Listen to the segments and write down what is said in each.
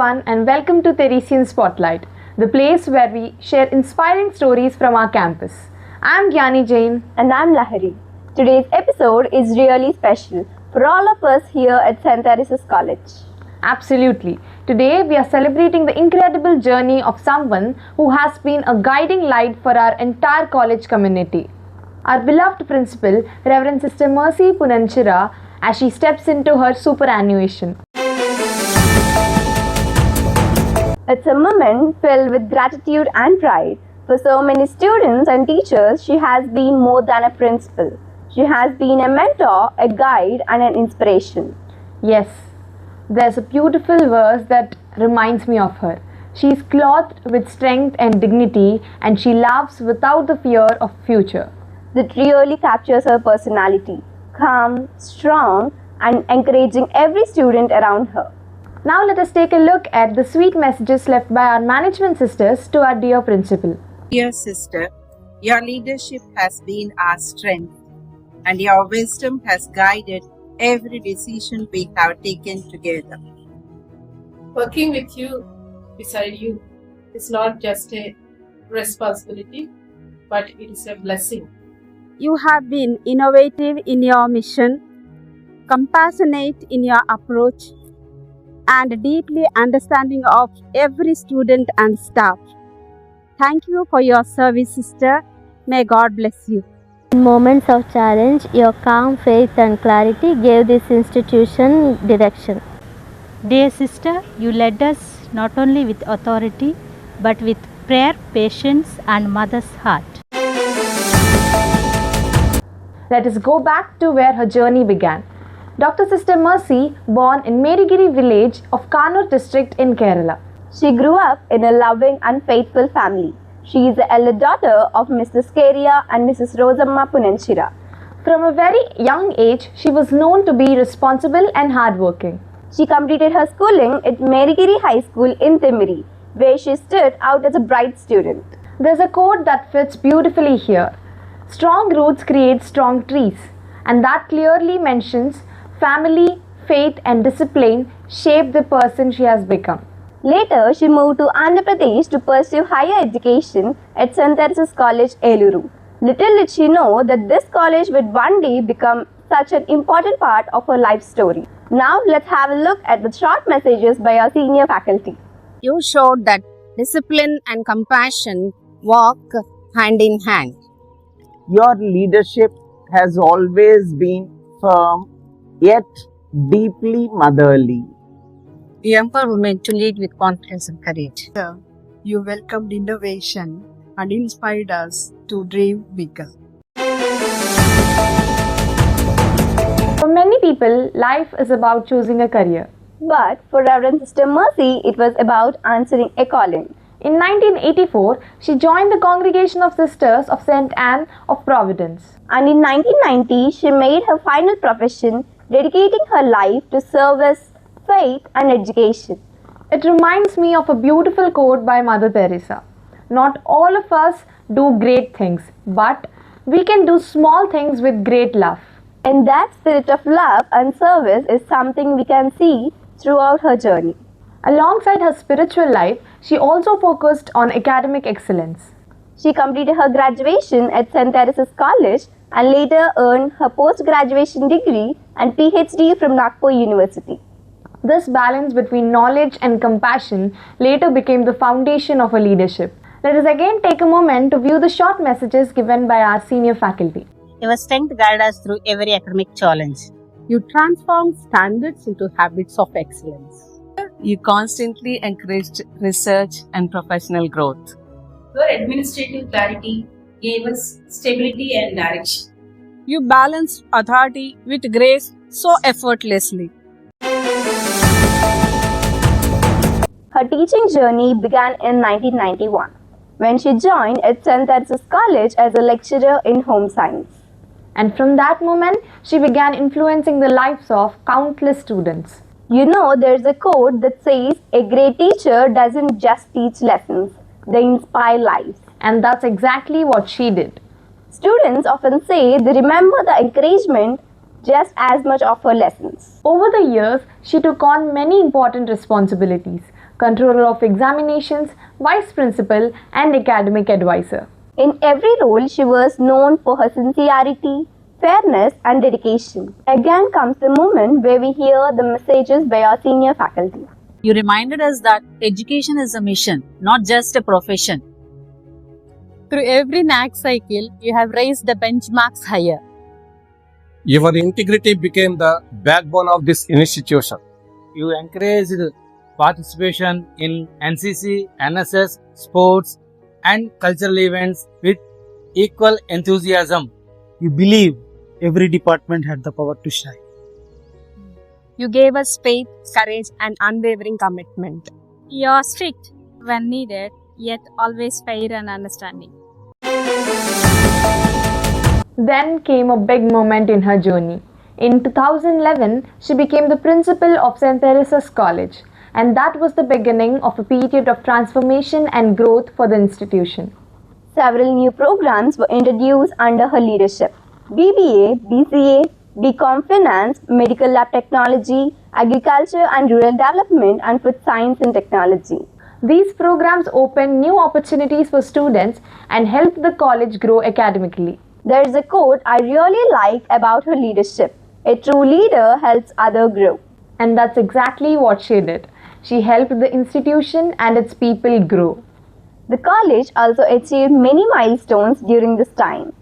everyone, and welcome to Theresian Spotlight, the place where we share inspiring stories from our campus. I'm Gyani Jain. And I'm Lahari. Today's episode is really special for all of us here at St. Theresa's College. Absolutely. Today we are celebrating the incredible journey of someone who has been a guiding light for our entire college community. Our beloved principal, Reverend Sister Mercy Punanchira, as she steps into her superannuation. It's a moment filled with gratitude and pride. For so many students and teachers, she has been more than a principal. She has been a mentor, a guide, and an inspiration. Yes, there's a beautiful verse that reminds me of her. She is clothed with strength and dignity, and she laughs without the fear of future. That really captures her personality, calm, strong, and encouraging every student around her. Now let us take a look at the sweet messages left by our management sisters to our dear principal. Dear sister, your leadership has been our strength, and your wisdom has guided every decision we have taken together. Working with you, beside you, is not just a responsibility, but it is a blessing. You have been innovative in your mission, compassionate in your approach, and deeply understanding of every student and staff. Thank you for your service, sister. May God bless you. In moments of challenge, your calm faith and clarity gave this institution direction. Dear sister, you led us not only with authority, but with prayer, patience, and mother's heart. Let us go back to where her journey began. Dr. Sister Mercy, born in Merigiri village of Kannur district in Kerala. She grew up in a loving and faithful family. She is the elder daughter of Mrs. Keria and Mrs. Rosamma Punanchira. From a very young age, she was known to be responsible and hardworking. She completed her schooling at Merigiri High School in Timiri, where she stood out as a bright student. There's a quote that fits beautifully here. Strong roots create strong trees, and that clearly mentions family, faith, and discipline shape the person she has become. Later, she moved to Andhra Pradesh to pursue higher education at St. Theresa's College, Eluru. Little did she know that this college would one day become such an important part of her life story. Now, let's have a look at the short messages by our senior faculty. You showed that discipline and compassion walk hand in hand. Your leadership has always been firm, yet deeply motherly. You empower women to lead with confidence and courage. You welcomed innovation and inspired us to dream bigger. For many people, life is about choosing a career. But for Reverend Sister Mercy, it was about answering a calling. In 1984, she joined the Congregation of Sisters of St. Anne of Providence. And in 1990, she made her final profession, dedicating her life to service, faith, and education. It reminds me of a beautiful quote by Mother Teresa. Not all of us do great things, but we can do small things with great love. And that spirit of love and service is something we can see throughout her journey. Alongside her spiritual life, she also focused on academic excellence. She completed her graduation at St. Theresa's College and later earned her post-graduation degree and PhD from Nagpur University. This balance between knowledge and compassion later became the foundation of her leadership. Let us again take a moment to view the short messages given by our senior faculty. Your strength guides us through every academic challenge. You transform standards into habits of excellence. You constantly encouraged research and professional growth. Your administrative clarity gave us stability and direction. You balanced authority with grace so effortlessly. Her teaching journey began in 1991 when she joined at St. Theresa's College as a lecturer in home science. And from that moment, she began influencing the lives of countless students. You know, there's a quote that says, a great teacher doesn't just teach lessons, they inspire lives. And that's exactly what she did. Students often say they remember the encouragement just as much of her lessons. Over the years, she took on many important responsibilities, controller of examinations, vice principal, and academic advisor. In every role, she was known for her sincerity, fairness, and dedication. Again comes the moment where we hear the messages by our senior faculty. You reminded us that education is a mission, not just a profession. Through every NAC cycle, you have raised the benchmarks higher. Your integrity became the backbone of this institution. You encouraged participation in NCC, NSS, sports, and cultural events with equal enthusiasm. You believe every department had the power to shine. You gave us faith, courage, and unwavering commitment. You are strict when needed, yet always fair and understanding. Then came a big moment in her journey. In 2011, she became the principal of St. Theresa's College, and that was the beginning of a period of transformation and growth for the institution. Several new programs were introduced under her leadership. BBA, BCA, BCom Finance, Medical Lab Technology, Agriculture and Rural Development, and Food Science and Technology. These programs opened new opportunities for students and helped the college grow academically. There is a quote I really like about her leadership. A true leader helps others grow. And that's exactly what she did. She helped the institution and its people grow. The college also achieved many milestones during this time,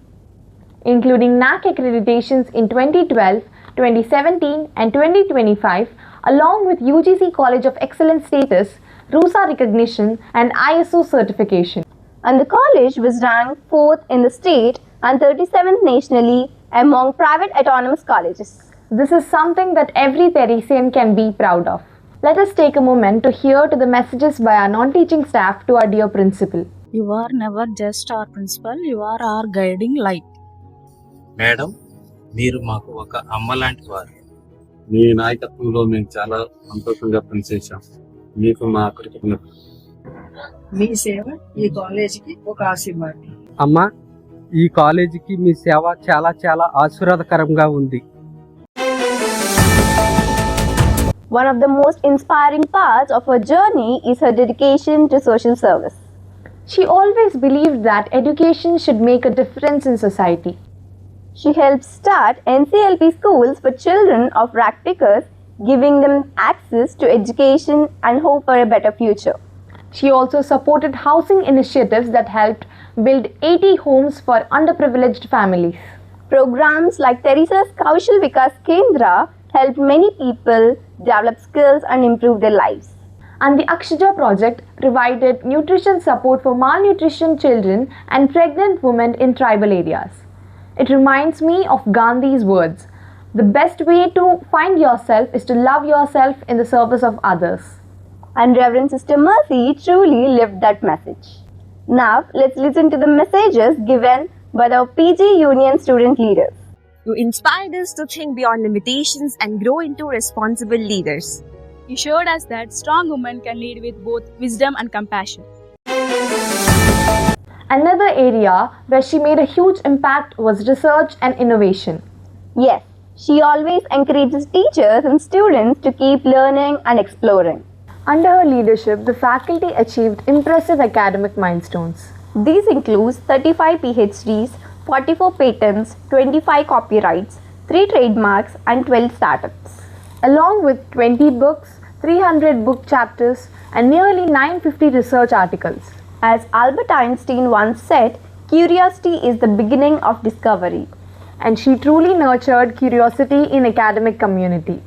including NAC accreditations in 2012, 2017 and 2025, along with UGC College of Excellence status, RUSA recognition and ISO certification. And the college was ranked 4th in the state and 37th nationally among private autonomous colleges. This is something that every Theresian can be proud of. Let us take a moment to hear to the messages by our non-teaching staff to our dear principal. You are never just our principal, you are our guiding light. Madam, మీరు మాకు ఒక అమ్మ లాంటి వారు. మీ నాయకత్వంలో మేము చాలా సంతోషంగా పనిచేశాం. మీకు మా కృతజ్ఞతలు. మీ సేవ ఈ కాలేజీకి ఒక ఆశీర్వాదం. అమ్మా, ఈ కాలేజీకి మీ సేవ చాలా చాలా ఆశీర్వాదకరంగా ఉంది. One of the most inspiring parts of her journey is her dedication to social service. She always believed that education should make a difference in society. She helped start NCLP schools for children of rag pickers, giving them access to education and hope for a better future. She also supported housing initiatives that helped build 80 homes for underprivileged families. Programs like Theresa's Kaushal Vikas Kendra helped many people develop skills and improve their lives. And the Akshaja project provided nutrition support for malnutrition children and pregnant women in tribal areas. It reminds me of Gandhi's words, "The best way to find yourself is to love yourself in the service of others." And Reverend Sister Mercy truly lived that message. Now, let's listen to the messages given by the PG Union student leaders. You inspired us to think beyond limitations and grow into responsible leaders. You showed us that strong women can lead with both wisdom and compassion. Another area where she made a huge impact was research and innovation. Yes, she always encourages teachers and students to keep learning and exploring. Under her leadership, the faculty achieved impressive academic milestones. These include 35 PhDs, 44 patents, 25 copyrights, 3 trademarks, and 12 startups. Along with 20 books, 300 book chapters, and nearly 950 research articles. As Albert Einstein once said, curiosity is the beginning of discovery. And she truly nurtured curiosity in academic community.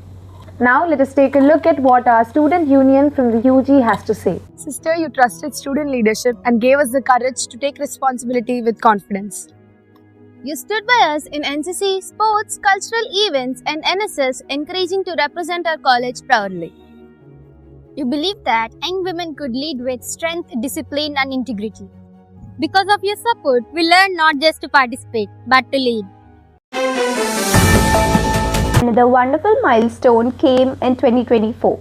Now let us take a look at what our student union from the UG has to say. Sister, you trusted student leadership and gave us the courage to take responsibility with confidence. You stood by us in NCC, sports, cultural events and NSS, encouraging to represent our college proudly. You believed that young women could lead with strength, discipline and integrity. Because of your support, we learned not just to participate, but to lead. Another wonderful milestone came in 2024.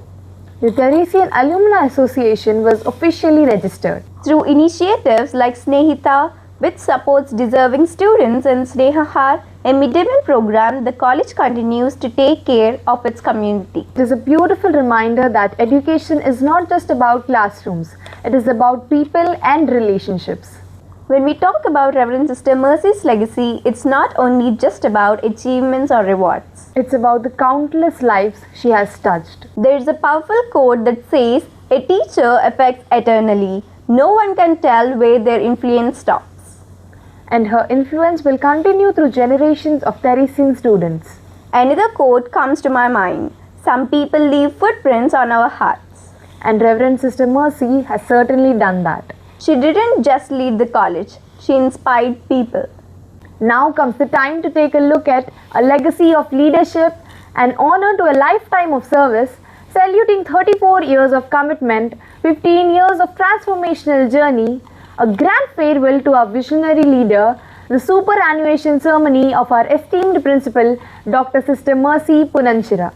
The Theresian Alumni Association was officially registered. Through initiatives like Snehita, which supports deserving students, and Snehahar, a midday meal program, the college continues to take care of its community. It is a beautiful reminder that education is not just about classrooms, it is about people and relationships. When we talk about Reverend Sister Mercy's legacy, it's not only just about achievements or rewards. It's about the countless lives she has touched. There is a powerful quote that says, "A teacher affects eternally. No one can tell where their influence stops." And her influence will continue through generations of Theresian students. Another quote comes to my mind. Some people leave footprints on our hearts. And Reverend Sister Mercy has certainly done that. She didn't just lead the college, she inspired people. Now comes the time to take a look at a legacy of leadership, an honor to a lifetime of service, saluting 34 years of commitment, 15 years of transformational journey, a grand farewell to our visionary leader, the superannuation ceremony of our esteemed principal, Dr. Sister Mercy Punanchira.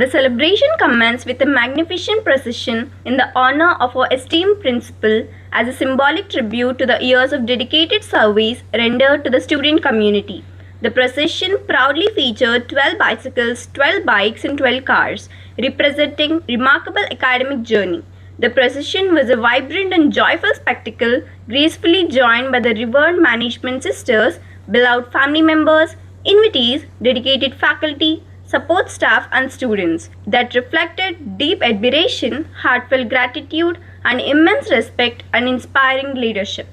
The celebration commenced with a magnificent procession in the honor of our esteemed principal as a symbolic tribute to the years of dedicated service rendered to the student community. The procession proudly featured 12 bicycles, 12 bikes and 12 cars, representing remarkable academic journey. The procession was a vibrant and joyful spectacle, gracefully joined by the revered management sisters, beloved family members, invitees, dedicated faculty, support staff and students that reflected deep admiration, heartfelt gratitude and immense respect and inspiring leadership.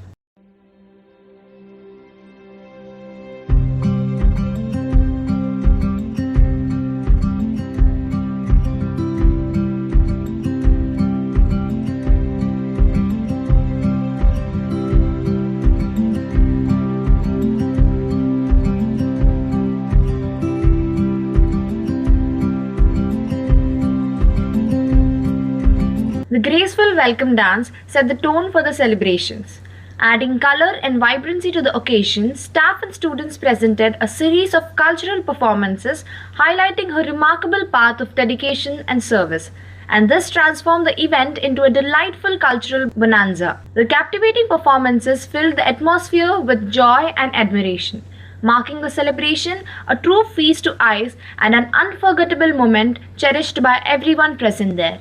The graceful welcome dance set the tone for the celebrations. Adding color and vibrancy to the occasion, staff and students presented a series of cultural performances highlighting her remarkable path of dedication and service. And this transformed the event into a delightful cultural bonanza. The captivating performances filled the atmosphere with joy and admiration, marking the celebration a true feast to eyes and an unforgettable moment cherished by everyone present there.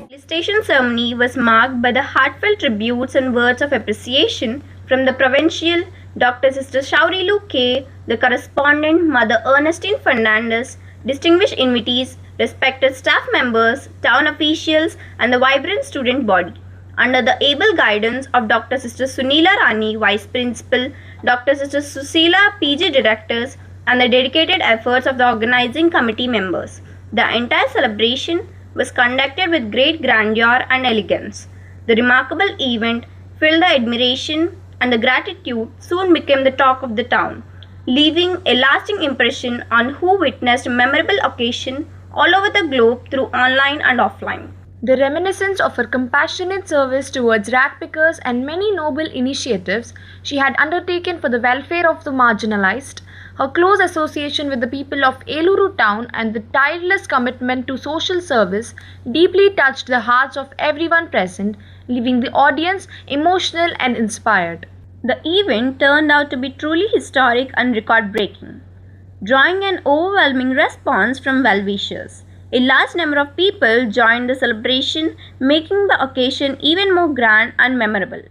Felicitation ceremony was marked by the heartfelt tributes and words of appreciation from the provincial Dr. Sister Shaurilu K., the correspondent Mother Ernestine Fernandez, distinguished invitees, respected staff members, town officials, and the vibrant student body. Under the able guidance of Dr. Sister Sunila Rani, Vice Principal, Dr. Sister Susila, PG Directors, and the dedicated efforts of the organizing committee members, the entire celebration was conducted with great grandeur and elegance. The remarkable event filled the admiration and the gratitude soon became the talk of the town, leaving a lasting impression on who witnessed a memorable occasion all over the globe through online and offline. The reminiscence of her compassionate service towards rat pickers and many noble initiatives she had undertaken for the welfare of the marginalized, her close association with the people of Eluru town and the tireless commitment to social service deeply touched the hearts of everyone present, leaving the audience emotional and inspired. The event turned out to be truly historic and record-breaking, drawing an overwhelming response from well-wishers. A large number of people joined the celebration, making the occasion even more grand and memorable.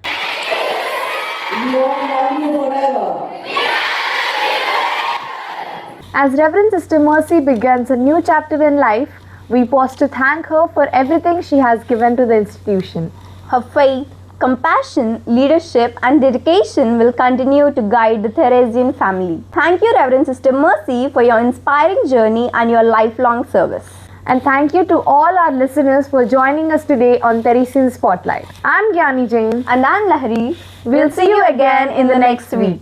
As Reverend Sister Mercy begins a new chapter in life, we pause to thank her for everything she has given to the institution. Her faith, compassion, leadership, and dedication will continue to guide the Theresian family. Thank you, Reverend Sister Mercy, for your inspiring journey and your lifelong service. And thank you to all our listeners for joining us today on Theresian Spotlight. I'm Gyani Jain. And I'm Lahari. We'll see you again in the next week.